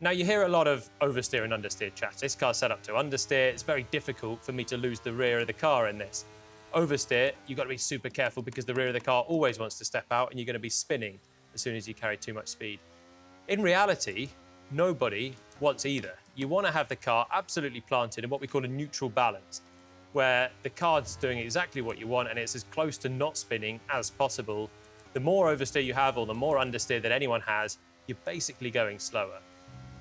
Now, you hear a lot of oversteer and understeer chat. This car's set up to understeer. It's very difficult for me to lose the rear of the car in this. Oversteer, you've got to be super careful because the rear of the car always wants to step out and you're going to be spinning as soon as you carry too much speed. In reality, nobody wants either. You want to have the car absolutely planted in what we call a neutral balance, where the car's doing exactly what you want and it's as close to not spinning as possible. The more oversteer you have or the more understeer that anyone has, you're basically going slower.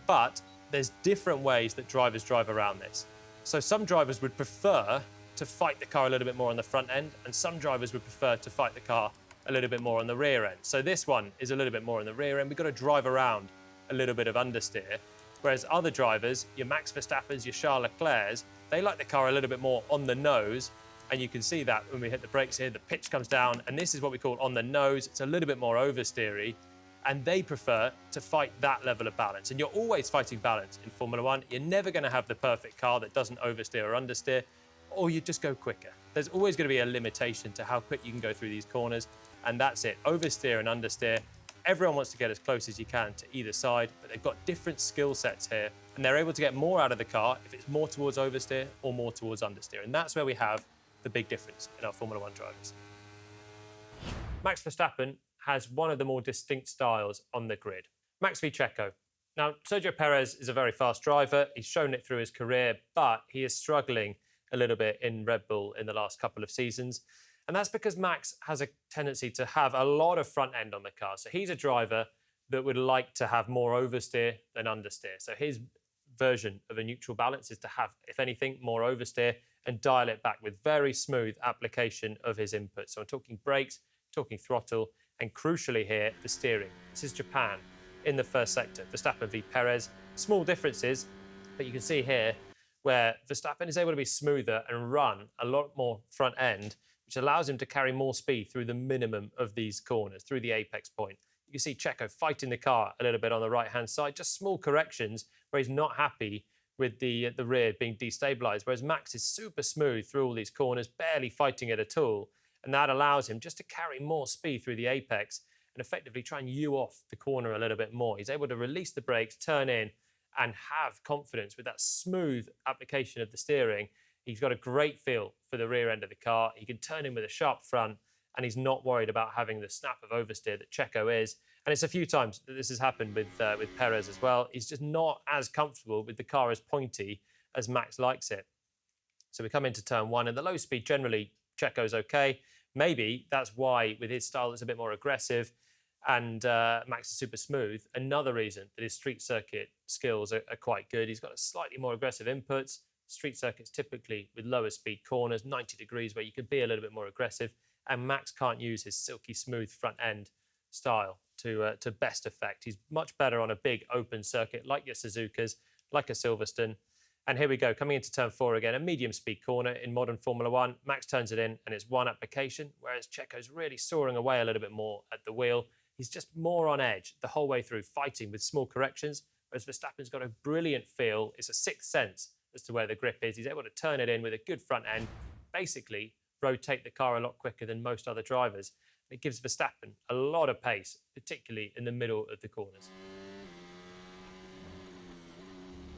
But there's different ways that drivers drive around this. So some drivers would prefer to fight the car a little bit more on the front end, and some drivers would prefer to fight the car a little bit more on the rear end. So this one is a little bit more on the rear end. We've got to drive around a little bit of understeer. Whereas other drivers, your Max Verstappens, your Charles Leclercs, they like the car a little bit more on the nose. And you can see that when we hit the brakes here, the pitch comes down, and this is what we call on the nose. It's a little bit more oversteery. And they prefer to fight that level of balance. And you're always fighting balance in Formula One. You're never going to have the perfect car that doesn't oversteer or understeer, or you just go quicker. There's always going to be a limitation to how quick you can go through these corners, and that's it. Oversteer and understeer. Everyone wants to get as close as you can to either side, but they've got different skill sets here, and they're able to get more out of the car if it's more towards oversteer or more towards understeer. And that's where we have the big difference in our Formula One drivers. Max Verstappen has one of the more distinct styles on the grid. Max v Checo. Now, Sergio Perez is a very fast driver. He's shown it through his career, but he is struggling a little bit in Red Bull in the last couple of seasons. And that's because Max has a tendency to have a lot of front end on the car. So he's a driver that would like to have more oversteer than understeer. So his version of a neutral balance is to have, if anything, more oversteer and dial it back with very smooth application of his input. So I'm talking brakes, talking throttle, and crucially here, the steering. This is Japan in the first sector, Verstappen v Perez. Small differences, but you can see here where Verstappen is able to be smoother and run a lot more front end, which allows him to carry more speed through the minimum of these corners, through the apex point. You can see Checo fighting the car a little bit on the right-hand side, just small corrections where he's not happy with the rear being destabilized, whereas Max is super smooth through all these corners, barely fighting it at all. And that allows him just to carry more speed through the apex and effectively try and U off the corner a little bit more. He's able to release the brakes, turn in, and have confidence with that smooth application of the steering. He's got a great feel for the rear end of the car. He can turn in with a sharp front, and he's not worried about having the snap of oversteer that Checo is. And it's a few times that this has happened with Perez as well. He's just not as comfortable with the car as pointy as Max likes it. So we come into turn one, and the low speed generally Checo's okay. Maybe that's why, with his style that's a bit more aggressive and Max is super smooth, another reason that his street circuit skills are quite good. He's got a slightly more aggressive inputs. Street circuits typically with lower speed corners, 90 degrees, where you can be a little bit more aggressive. And Max can't use his silky smooth front end style to best effect. He's much better on a big open circuit like your Suzukas, like a Silverstone. And here we go, coming into turn four again, a medium speed corner in modern Formula One. Max turns it in and it's one application, whereas Checo's really soaring away a little bit more at the wheel. He's just more on edge the whole way through, fighting with small corrections, whereas Verstappen's got a brilliant feel. It's a sixth sense as to where the grip is. He's able to turn it in with a good front end, basically rotate the car a lot quicker than most other drivers. It gives Verstappen a lot of pace, particularly in the middle of the corners.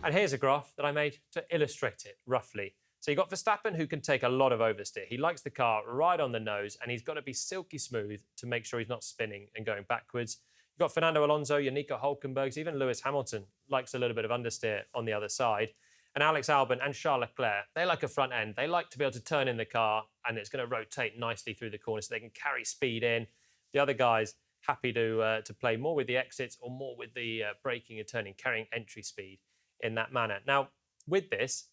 And here's a graph that I made to illustrate it roughly. So you've got Verstappen, who can take a lot of oversteer. He likes the car right on the nose, and he's got to be silky smooth to make sure he's not spinning and going backwards. You've got Fernando Alonso, your Nico Hulkenbergs, even Lewis Hamilton likes a little bit of understeer on the other side. And Alex Albon and Charles Leclerc, they like a front end. They like to be able to turn in the car, and it's going to rotate nicely through the corner so they can carry speed in. The other guys happy to play more with the exits or more with the braking and turning, carrying entry speed in that manner. Now, with this,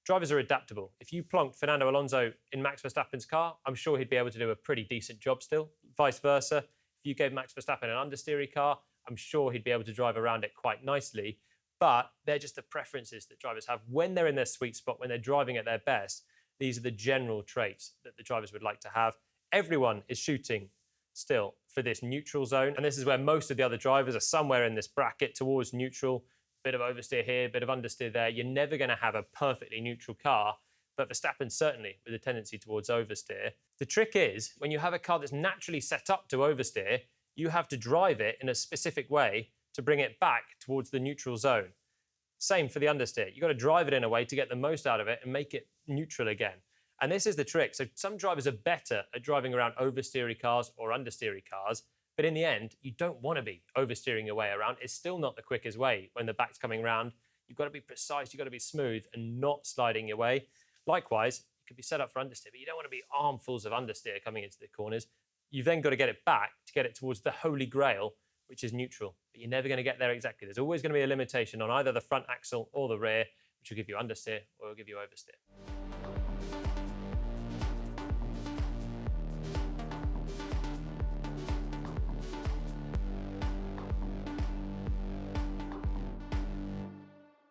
drivers are adaptable. If you plonked Fernando Alonso in Max Verstappen's car, I'm sure he'd be able to do a pretty decent job still. Vice versa, if you gave Max Verstappen an understeery car, I'm sure he'd be able to drive around it quite nicely. But they're just the preferences that drivers have when they're in their sweet spot, when they're driving at their best. These are the general traits that the drivers would like to have. Everyone is shooting still for this neutral zone, and this is where most of the other drivers are somewhere in this bracket towards neutral. Bit of oversteer here, bit of understeer there. You're never going to have a perfectly neutral car, but Verstappen certainly with a tendency towards oversteer. The trick is, when you have a car that's naturally set up to oversteer, you have to drive it in a specific way to bring it back towards the neutral zone. Same for the understeer. You've got to drive it in a way to get the most out of it and make it neutral again. And this is the trick. So some drivers are better at driving around oversteery cars or understeery cars, but in the end, you don't want to be oversteering your way around. It's still not the quickest way when the back's coming around. You've got to be precise, you've got to be smooth and not sliding your way. Likewise, it could be set up for understeer, but you don't want to be armfuls of understeer coming into the corners. You've then got to get it back to get it towards the holy grail, which is neutral. But you're never going to get there exactly. There's always going to be a limitation on either the front axle or the rear, which will give you understeer or will give you oversteer.